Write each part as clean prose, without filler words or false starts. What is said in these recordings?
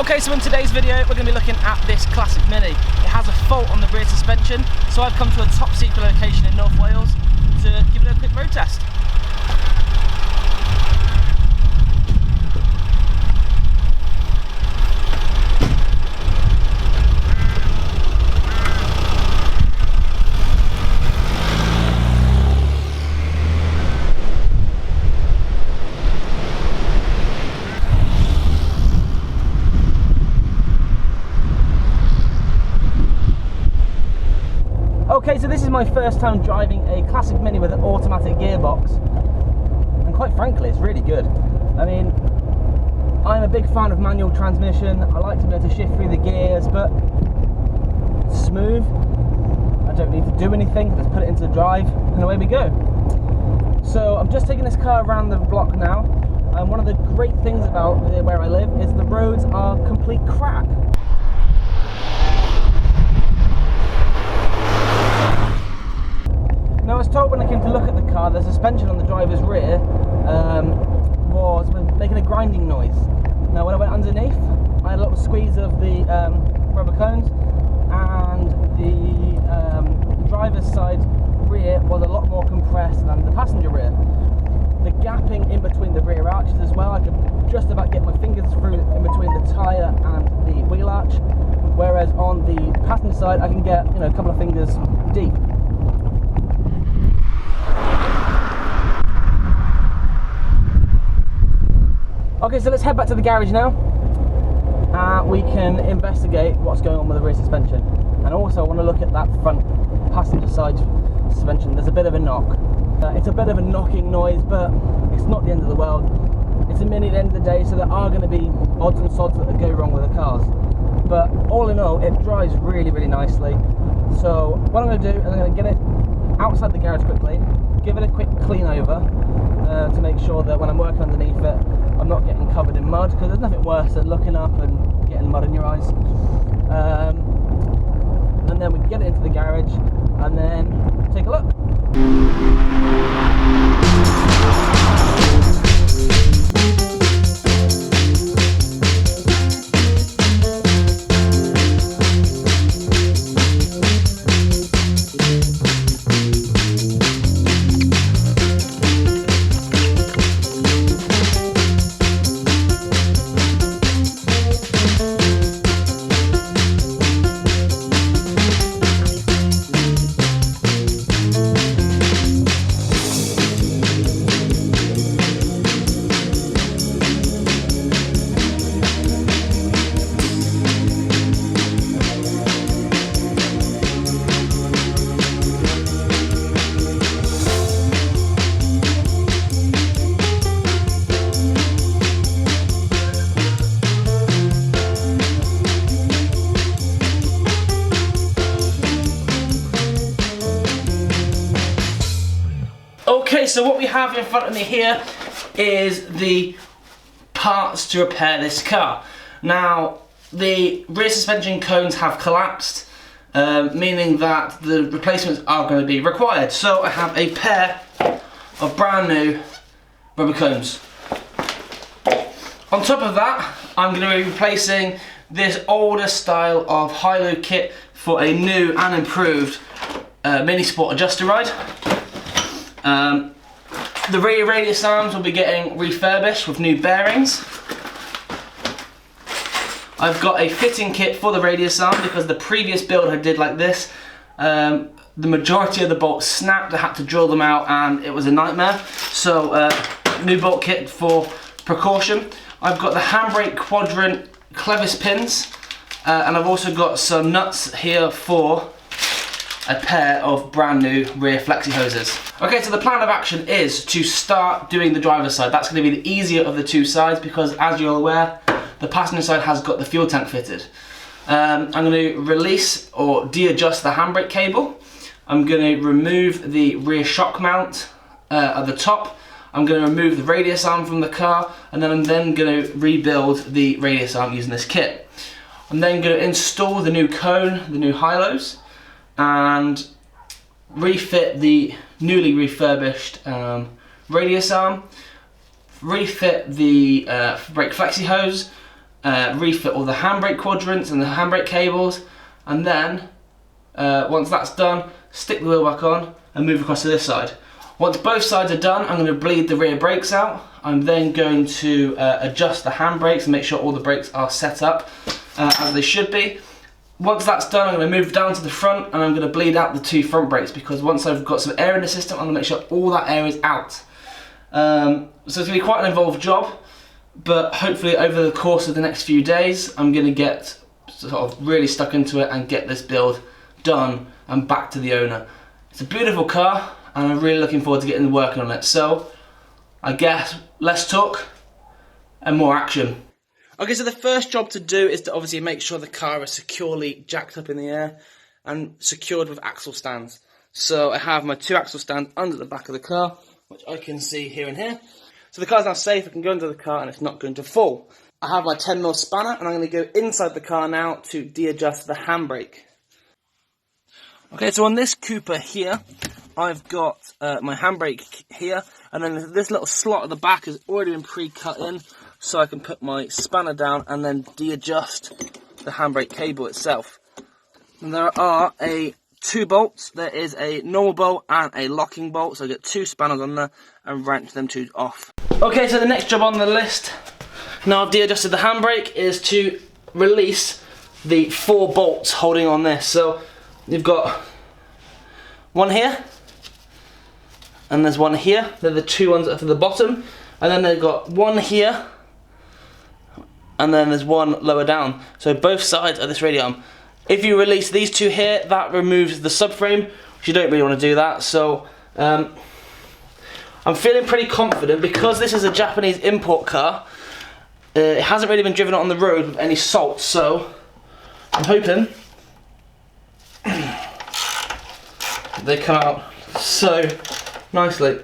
Okay, so in today's video we're going to be looking at this classic Mini. It has a fault on the rear suspension, so I've come to a top secret location in North Wales to give it a quick road test. Okay, so this is my first time driving a classic Mini with an automatic gearbox, and quite frankly it's really good. I mean, I'm a big fan of manual transmission. I like to be able to shift through the gears, but it's smooth. I don't need to do anything, just put it into drive and away we go. So I'm just taking this car around the block now, and one of the great things about where I live is the roads are complete crap. Now, I was told when I came to look at the car, the suspension on the driver's rear was making a grinding noise. Now, when I went underneath, I had a little squeeze of the rubber cones, and the driver's side rear was a lot more compressed than the passenger rear. The gapping in between the rear arches as well, I could just about get my fingers through in between the tyre and the wheel arch, whereas on the passenger side I can get, a couple of fingers deep. Okay, so let's head back to the garage now. We can investigate what's going on with the rear suspension. And also I want to look at that front passenger side suspension. There's a bit of a knock. It's a bit of a knocking noise, but it's not the end of the world. It's a Mini at the end of the day, so there are going to be odds and sods that go wrong with the cars. But all in all, it drives really, really nicely. So what I'm going to do is I'm going to get it outside the garage quickly, give it a quick clean over to make sure that when I'm working underneath it, I'm not getting covered in mud, because there's nothing worse than looking up and getting mud in your eyes. And then we can get it into the garage and then take a look. Okay, so what we have in front of me here is the parts to repair this car. Now, the rear suspension cones have collapsed, meaning that the replacements are going to be required. So I have a pair of brand new rubber cones. On top of that, I'm going to be replacing this older style of high-low kit for a new and improved Mini Sport adjuster ride. The rear radius arms will be getting refurbished with new bearings. I've got a fitting kit for the radius arm because the previous build I did like this, the majority of the bolts snapped. I had to drill them out and it was a nightmare. So new bolt kit for precaution. I've got the handbrake quadrant clevis pins, and I've also got some nuts here for a pair of brand new rear flexi hoses. Okay, so the plan of action is to start doing the driver's side. That's going to be the easier of the two sides because, as you're aware, the passenger side has got the fuel tank fitted. I'm going to release or de-adjust the handbrake cable. I'm going to remove the rear shock mount at the top. I'm going to remove the radius arm from the car, and then I'm going to rebuild the radius arm using this kit. I'm then going to install the new cone, the new high-lows, and refit the newly refurbished radius arm, refit the brake flexi hose, refit all the handbrake quadrants and the handbrake cables, and then once that's done, stick the wheel back on and move across to this side. Once both sides are done, I'm going to bleed the rear brakes out. I'm then going to adjust the handbrakes and make sure all the brakes are set up as they should be. Once that's done, I'm going to move down to the front and I'm going to bleed out the 2 front brakes, because once I've got some air in the system, I'm going to make sure all that air is out. So it's going to be quite an involved job, but hopefully over the course of the next few days, I'm going to get sort of really stuck into it and get this build done and back to the owner. It's a beautiful car and I'm really looking forward to getting working on it. So I guess less talk and more action. Okay, so the first job to do is to obviously make sure the car is securely jacked up in the air and secured with axle stands. So I have my 2 axle stands under the back of the car, which I can see here and here. So the car's now safe, I can go into the car and it's not going to fall. I have my 10mm spanner and I'm going to go inside the car now to de-adjust the handbrake. Okay, so on this Cooper here, I've got my handbrake here, and then this little slot at the back has already been pre-cut in, so I can put my spanner down and then de-adjust the handbrake cable itself. And there are 2 bolts. There is a normal bolt and a locking bolt, so I get 2 spanners on there and wrench them 2 off. Okay, so the next job on the list, now I've de-adjusted the handbrake, is to release the 4 bolts holding on this. So you've got one here, and there's one here. They're the 2 ones at the bottom, and then they've got one here, and then there's one lower down. So both sides of this radio arm. If you release these 2 here, that removes the subframe, which you don't really want to do that. So I'm feeling pretty confident, because this is a Japanese import car. It hasn't really been driven on the road with any salt, so I'm hoping they come out so nicely.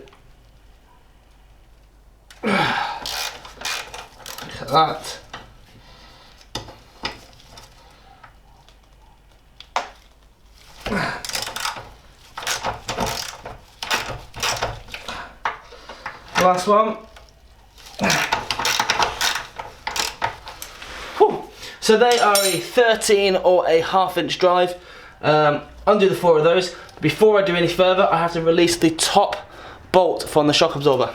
Look at that. Last one. Whew. So they are a 13 or a 1/2 inch drive. Undo the 4 of those. Before I do any further, I have to release the top bolt from the shock absorber.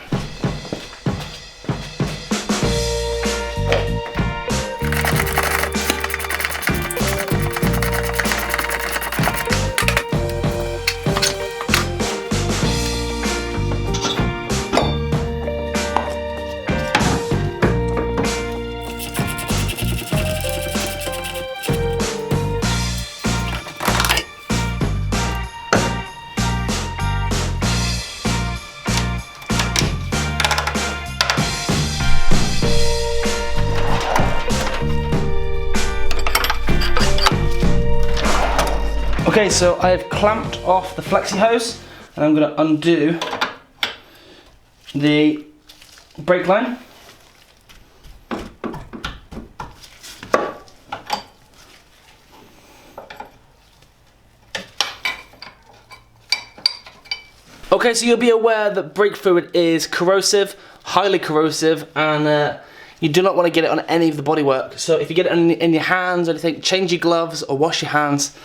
Okay, so I have clamped off the flexi hose and I'm going to undo the brake line. Okay, so you'll be aware that brake fluid is corrosive, highly corrosive, and you do not want to get it on any of the bodywork. So if you get it in your hands or anything, change your gloves or wash your hands.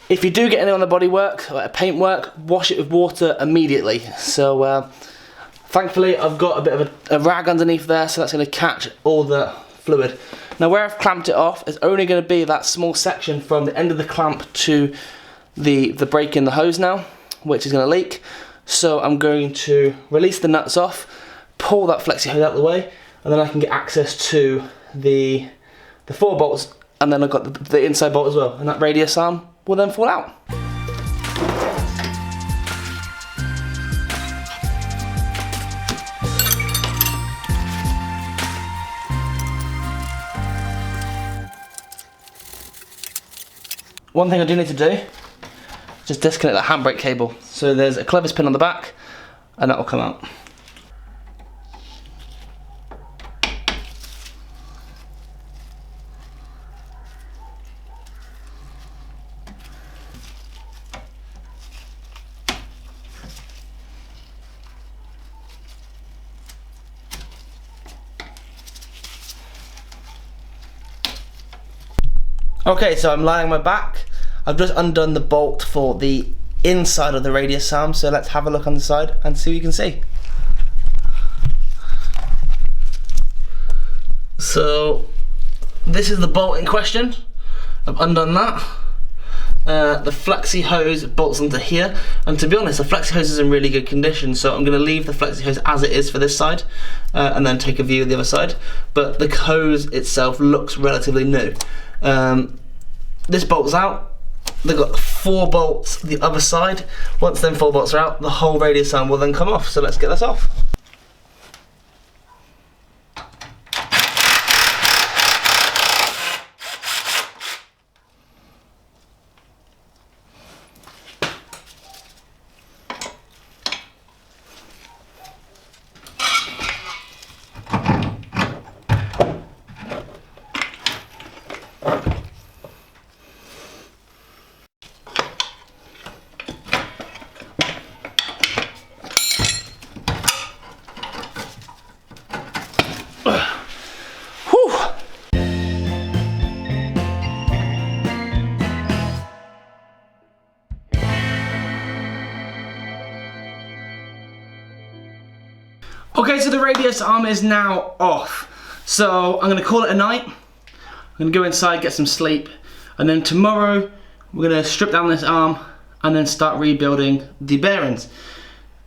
If you do get any on the bodywork or paintwork, wash it with water immediately. So thankfully I've got a bit of a rag underneath there, so that's going to catch all the fluid. Now where I've clamped it off is only going to be that small section from the end of the clamp to the brake in the hose now, which is going to leak. So I'm going to release the nuts off, pull that flexi hose out of the way, and then I can get access to the 4 bolts, and then I've got the inside bolt as well, and that radius arm will then fall out. One thing I do need to do is just disconnect that handbrake cable. So there's a clevis pin on the back and that will come out. Okay, so I'm lying on my back. I've just undone the bolt for the inside of the radius arm, so let's have a look on the side and see what you can see. So this is the bolt in question. I've undone that. The flexi hose bolts onto here, and to be honest, the flexi hose is in really good condition, so I'm going to leave the flexi hose as it is for this side, and then take a view of the other side. But the hose itself looks relatively new. This bolt's out. They've got 4 bolts the other side. Once them 4 bolts are out, the whole radius arm will then come off. So let's get this off. Okay, so the radius arm is now off. So I'm gonna call it a night. I'm gonna go inside, get some sleep, and then tomorrow we're gonna strip down this arm and then start rebuilding the bearings.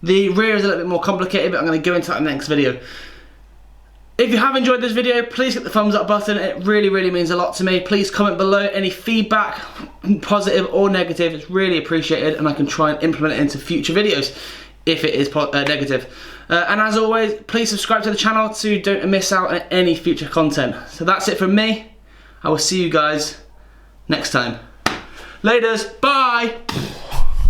The rear is a little bit more complicated, but I'm gonna go into that in the next video. If you have enjoyed this video, please hit the thumbs up button. It really, really means a lot to me. Please comment below any feedback, positive or negative. It's really appreciated, and I can try and implement it into future videos if it is negative. And as always, please subscribe to the channel so you don't miss out on any future content. So that's it from me. I will see you guys next time. Laters, bye!